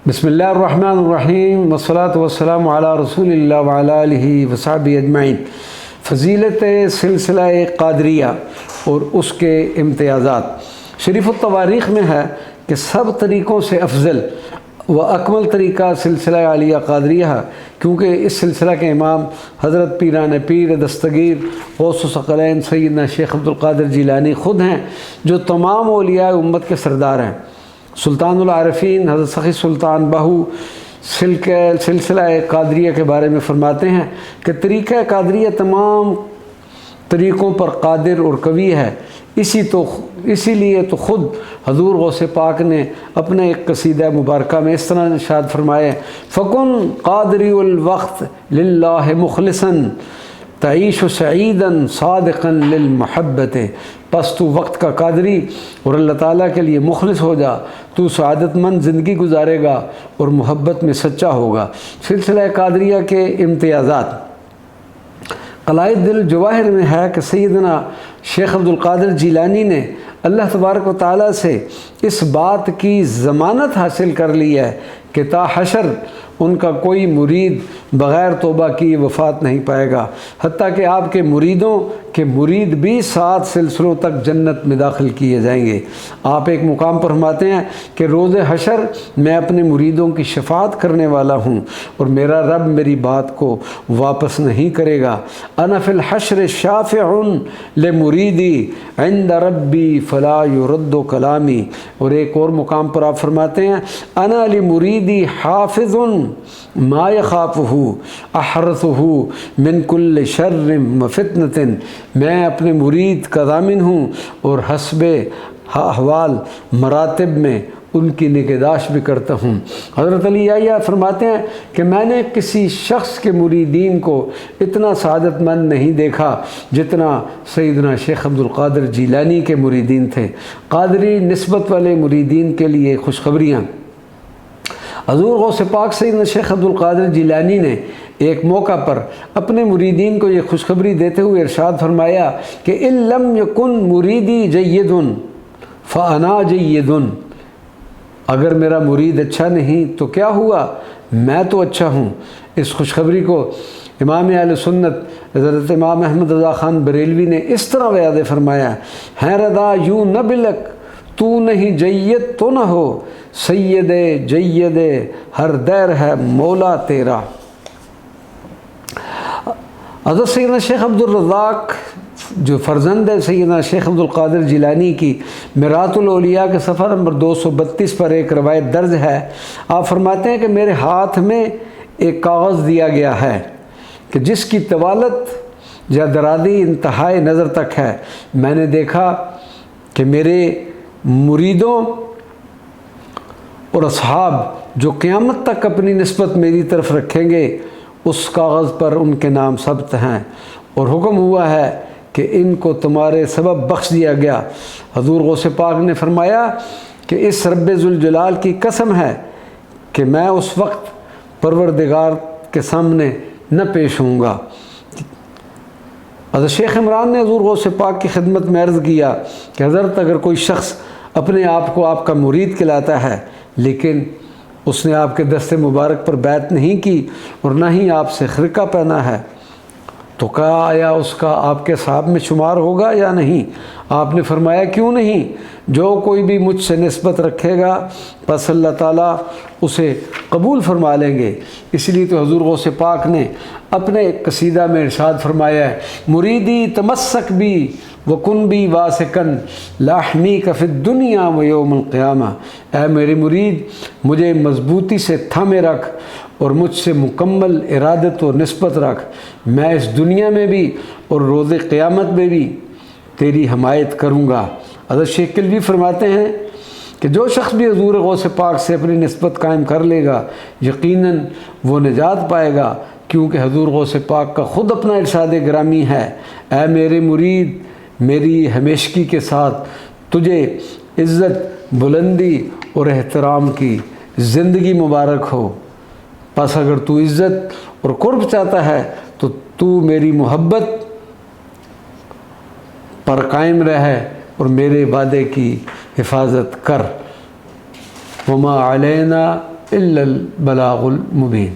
بسم اللہ الرحمن الرحیم والصلاة والسلام علی رسول اللہ وعلی آلہ وصحبہ اجمعین۔ فضیلت سلسلہ قادریہ اور اس کے امتیازات شریف التواریخ میں ہے کہ سب طریقوں سے افضل و اکمل طریقہ سلسلہ عالیہ قادریہ ہے، کیونکہ اس سلسلہ کے امام حضرت پیران پیر دستگیر غوث ثقلین سیدنا شیخ عبدالقادر جیلانی خود ہیں، جو تمام اولیاء امت کے سردار ہیں۔ سلطان العارفین حضرت سخی سلطان باہو سلسلہ قادریہ کے بارے میں فرماتے ہیں کہ طریقہ قادریہ تمام طریقوں پر قادر اور قوی ہے، اسی لیے تو خود حضور غوث پاک نے اپنے ایک قصیدہ مبارکہ میں اس طرح ارشاد فرمائے: فَكُن قادری الوقت للہ مخلصا تعیش سعیدا صادقا للمحبت۔ پس تو وقت کا قادری اور اللہ تعالیٰ کے لیے مخلص ہو جا، تو سعادت مند زندگی گزارے گا اور محبت میں سچا ہوگا۔ سلسلہ قادریہ کے امتیازات۔ قلائد دل جواہر میں ہے کہ سیدنا شیخ عبدالقادر جیلانی نے اللہ تبارک و تعالیٰ سے اس بات کی ضمانت حاصل کر لی ہے کہ تا حشر ان کا کوئی مرید بغیر توبہ کی وفات نہیں پائے گا، حتیٰ کہ آپ کے مریدوں کے مرید بھی 7 سلسلوں تک جنت میں داخل کیے جائیں گے۔ آپ ایک مقام پر فرماتے ہیں کہ روز حشر میں اپنے مریدوں کی شفاعت کرنے والا ہوں اور میرا رب میری بات کو واپس نہیں کرے گا۔ انا فی الحشر شافع لمریدی عند ربی فلا یرد کلامی۔ اور ایک اور مقام پر آپ فرماتے ہیں: انا لمریدی حافظ ما یخافہ احرثہ من کل شر و فتنۃ۔ میں اپنے مرید کا ضامن ہوں اور حسب احوال مراتب میں ان کی نگہداشت بھی کرتا ہوں۔ حضرت علی یحییٰ فرماتے ہیں کہ میں نے کسی شخص کے مریدین کو اتنا سعادت مند نہیں دیکھا جتنا سیدنا شیخ عبدالقادر جیلانی کے مریدین تھے۔ قادری نسبت والے مریدین کے لیے خوشخبریاں۔ حضور غوث پاک سیدنا شیخ عبدالقادر جیلانی نے ایک موقع پر اپنے مریدین کو یہ خوشخبری دیتے ہوئے ارشاد فرمایا کہ ان لم یکن مریدی جید فانا جید۔ اگر میرا مرید اچھا نہیں تو کیا ہوا، میں تو اچھا ہوں۔ اس خوشخبری کو امام اہل سنت حضرت امام احمد رضا خان بریلوی نے اس طرح بیان فرمایا: ہیں رضا یوں نہ بلک تو نہیں جید تو نہ ہو، سید جید ہر دیر ہے مولا تیرا۔ حضرت سیدنا شیخ عبدالرزاق جو فرزند ہے سیدنا شیخ عبدالقادر جیلانی کی، میرات الاولیاء کے صفحہ نمبر 232 پر ایک روایت درج ہے۔ آپ فرماتے ہیں کہ میرے ہاتھ میں ایک کاغذ دیا گیا ہے کہ جس کی طوالت یا درازی انتہائی نظر تک ہے۔ میں نے دیکھا کہ میرے مریدوں اور اصحاب جو قیامت تک اپنی نسبت میری طرف رکھیں گے، اس کاغذ پر ان کے نام ثبت ہیں، اور حکم ہوا ہے کہ ان کو تمہارے سبب بخش دیا گیا۔ حضور غوث پاک نے فرمایا کہ اس رب ذوالجلال کی قسم ہے کہ میں اس وقت پروردگار کے سامنے نہ پیش ہوں گا۔ حضرت شیخ عمران نے حضور غوث پاک کی خدمت میں عرض کیا کہ حضرت اگر کوئی شخص اپنے آپ کو آپ کا مرید کہلاتا ہے لیکن اس نے آپ کے دست مبارک پر بیعت نہیں کی اور نہ ہی آپ سے خرقہ پہنا ہے تو کیا آیا اس کا آپ کے صحاب میں شمار ہوگا یا نہیں؟ آپ نے فرمایا کیوں نہیں، جو کوئی بھی مجھ سے نسبت رکھے گا پس اللہ تعالیٰ اسے قبول فرما لیں گے۔ اس لیے تو حضور غوث پاک نے اپنے ایک قصیدہ میں ارشاد فرمایا ہے: مریدی تمسک بھی وکن بھی واسکن لاحمی کا فی الدنیا و یوم القیامہ۔ اے میرے مرید، مجھے مضبوطی سے تھامے رکھ اور مجھ سے مکمل ارادت و نسبت رکھ، میں اس دنیا میں بھی اور روز قیامت میں بھی تیری حمایت کروں گا۔ حضرت شیخ کلوی فرماتے ہیں کہ جو شخص بھی حضور غوث پاک سے اپنی نسبت قائم کر لے گا یقیناً وہ نجات پائے گا، کیونکہ حضور غوث پاک کا خود اپنا ارشاد گرامی ہے: اے میرے مرید، میری ہمیشگی کے ساتھ تجھے عزت، بلندی اور احترام کی زندگی مبارک ہو۔ پس اگر تو عزت اور قرب چاہتا ہے تو میری محبت پر قائم رہے اور میرے وعدے کی حفاظت کر۔ وما علینا إلا البلاغ المبين.